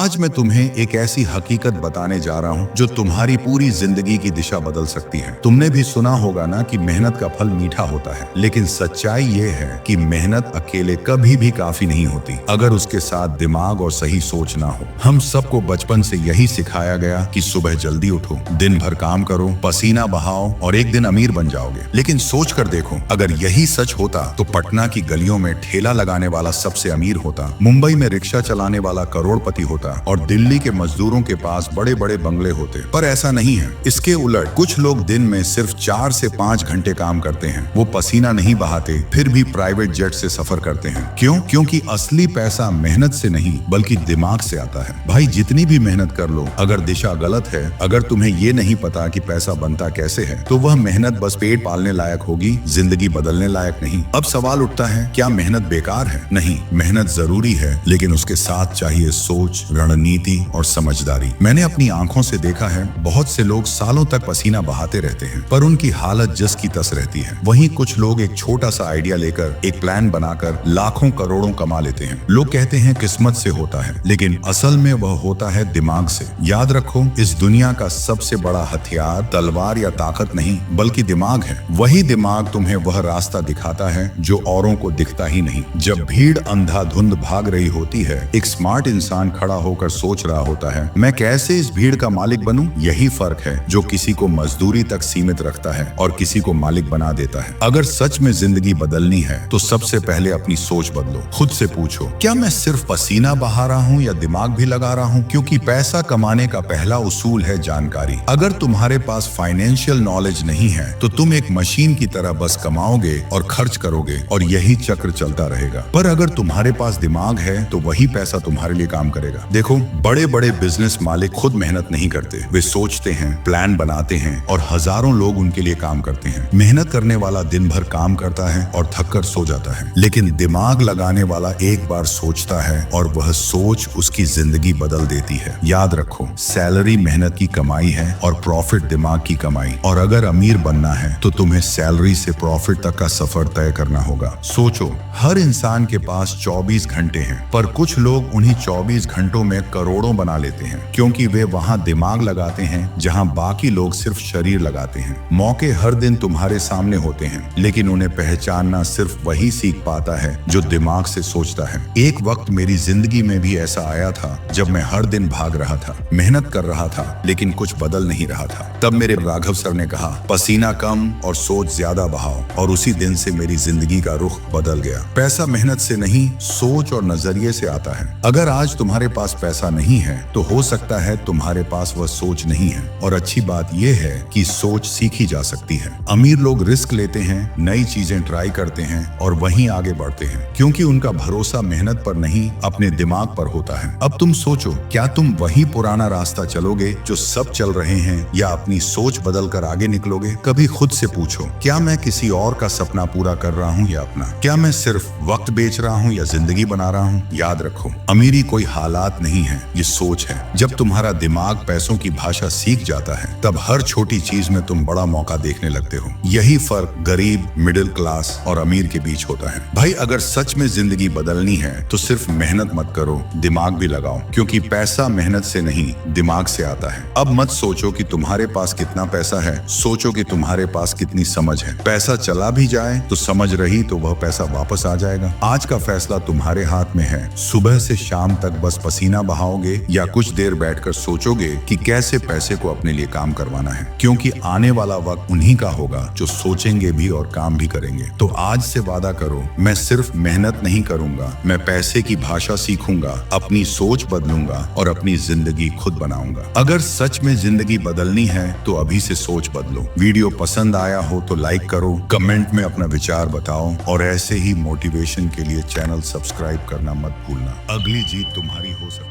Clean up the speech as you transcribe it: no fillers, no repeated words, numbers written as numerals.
आज मैं तुम्हें एक ऐसी हकीकत बताने जा रहा हूँ जो तुम्हारी पूरी जिंदगी की दिशा बदल सकती है। तुमने भी सुना होगा ना कि मेहनत का फल मीठा होता है, लेकिन सच्चाई ये है कि मेहनत अकेले कभी भी काफी नहीं होती अगर उसके साथ दिमाग और सही सोच ना हो। हम सबको बचपन से यही सिखाया गया कि सुबह जल्दी उठो, दिन भर काम करो, पसीना बहाओ और एक दिन अमीर बन जाओगे। लेकिन सोच कर देखो, अगर यही सच होता तो पटना की गलियों में ठेला लगाने वाला सबसे अमीर होता, मुंबई में रिक्शा चलाने वाला करोड़पति होता और दिल्ली के मजदूरों के पास बड़े बड़े बंगले होते। पर ऐसा नहीं है। इसके उलट कुछ लोग दिन में सिर्फ 4 से 5 घंटे काम करते हैं। वो पसीना नहीं बहाते, फिर भी प्राइवेट जेट से सफर करते हैं। क्यों? क्योंकि असली पैसा मेहनत से नहीं बल्कि दिमाग से आता है। भाई, जितनी भी मेहनत कर लो, अगर दिशा गलत है, अगर तुम्हें ये नहीं पता कि पैसा बनता कैसे है, तो वह मेहनत बस पेट पालने लायक होगी, जिंदगी बदलने लायक नहीं। अब सवाल उठता है, क्या मेहनत बेकार है? नहीं, मेहनत जरूरी है, लेकिन उसके साथ चाहिए सोच, रणनीति और समझदारी। मैंने अपनी आंखों से देखा है, बहुत से लोग सालों तक पसीना बहाते रहते हैं, पर उनकी हालत जस की तस रहती है। वहीं कुछ लोग एक छोटा सा आइडिया लेकर, एक प्लान बनाकर लाखों करोड़ों कमा लेते हैं। लोग कहते हैं किस्मत से होता है, लेकिन असल में वह होता है दिमाग से। याद रखो, इस दुनिया का सबसे बड़ा हथियार तलवार या ताकत नहीं बल्कि दिमाग है। वही दिमाग तुम्हें वह रास्ता दिखाता है जो औरों को दिखता ही नहीं। जब भीड़ अंधाधुंध भाग रही होती है, एक स्मार्ट इंसान खड़ा होकर सोच रहा होता है, मैं कैसे इस भीड़ का मालिक बनूं? यही फर्क है जो किसी को मजदूरी तक सीमित रखता है और किसी को मालिक बना देता है। अगर सच में जिंदगी बदलनी है तो सबसे पहले अपनी सोच बदलो। खुद से पूछो, क्या मैं सिर्फ पसीना बहा रहा हूँ या दिमाग भी लगा रहा हूँ? क्योंकि पैसा कमाने का पहला उसूल है जानकारी। अगर तुम्हारे पास फाइनेंशियल नॉलेज नहीं है तो तुम एक मशीन की तरह बस कमाओगे और खर्च करोगे और यही चक्र चलता रहेगा। पर अगर तुम्हारे पास दिमाग है तो वही पैसा तुम्हारे लिए काम करेगा। देखो, बड़े बड़े बिजनेस मालिक खुद मेहनत नहीं करते। वे सोचते हैं, प्लान बनाते हैं और हजारों लोग उनके लिए काम करते हैं। मेहनत करने वाला दिन भर काम करता है और थककर सो जाता है, लेकिन दिमाग लगाने वाला एक बार सोचता है और वह सोच उसकी जिंदगी बदल देती है। याद रखो, सैलरी मेहनत की कमाई है और प्रॉफिट दिमाग की कमाई। और अगर अमीर बनना है तो तुम्हें सैलरी से प्रॉफिट तक का सफर तय करना होगा। सोचो, हर इंसान के पास 24 घंटे हैं, पर कुछ लोग उन्हीं 24 घंटों में करोड़ों बना लेते हैं, क्योंकि वे वहां दिमाग लगाते हैं जहां बाकी लोग सिर्फ शरीर लगाते हैं। मौके हर दिन तुम्हारे सामने होते हैं, लेकिन उन्हें पहचानना सिर्फ वही सीख पाता है जो दिमाग से सोचता है। एक वक्त मेरी जिंदगी में भी ऐसा आया था जब मैं हर दिन भाग रहा था, मेहनत कर रहा था, लेकिन कुछ बदल नहीं रहा था। तब मेरे राघव सर ने कहा, पसीना कम और सोच ज्यादा बहाओ, और उसी दिन से मेरी जिंदगी का रुख बदल गया। पैसा मेहनत से नहीं, सोच और नजरिए से आता है। अगर आज तुम्हारे पास पैसा नहीं है तो हो सकता है तुम्हारे पास वह सोच नहीं है। और अच्छी बात यह है कि सोच सीखी जा सकती है। अमीर लोग रिस्क लेते हैं, नई चीजें ट्राई करते हैं और वहीं आगे बढ़ते हैं, क्योंकि उनका भरोसा मेहनत पर नहीं अपने दिमाग पर होता है। अब तुम सोचो, क्या तुम वही पुराना रास्ता चलोगे जो सब चल रहे हैं, या अपनी सोच बदल कर आगे निकलोगे? कभी खुद से पूछो, क्या मैं किसी और का सपना पूरा कर रहा हूँ या अपना? क्या मैं सिर्फ वक्त बेच रहा हूँ या जिंदगी बना रहा हूँ? याद रखो, अमीरी कोई हालात नहीं है, ये सोच है। जब तुम्हारा दिमाग पैसों की भाषा सीख जाता है, तब हर छोटी चीज में तुम बड़ा मौका देखने लगते हो। यही फर्क गरीब, मिडिल क्लास और अमीर के बीच होता है। भाई, अगर सच में जिंदगी बदलनी है तो सिर्फ मेहनत मत करो, दिमाग भी लगाओ, क्योंकि पैसा मेहनत से नहीं दिमाग से आता है। अब मत सोचो कि तुम्हारे पास कितना पैसा है, सोचो कि तुम्हारे पास कितनी समझ है। पैसा चला भी जाए तो समझ रही तो वह पैसा वापस आ जाएगा। आज का फैसला तुम्हारे हाथ में है। सुबह से शाम तक बस पसीना बहाओगे या कुछ देर बैठकर सोचोगे कि कैसे पैसे को अपने लिए काम करवाना है? क्योंकि आने वाला वक्त उन्हीं का होगा जो सोचेंगे भी और काम भी करेंगे। तो आज से वादा करो, मैं सिर्फ मेहनत नहीं करूंगा, मैं पैसे की भाषा सीखूंगा, अपनी सोच बदलूंगा और अपनी जिंदगी खुद बनाऊंगा। अगर सच में जिंदगी बदलनी है तो अभी से सोच बदलो। वीडियो पसंद आया हो तो लाइक करो, कमेंट में अपना विचार बताओ और ऐसे ही मोटिवेशन के लिए चैनल सब्सक्राइब करना मत भूलना। अगली जीत तुम्हारी हो सकती है।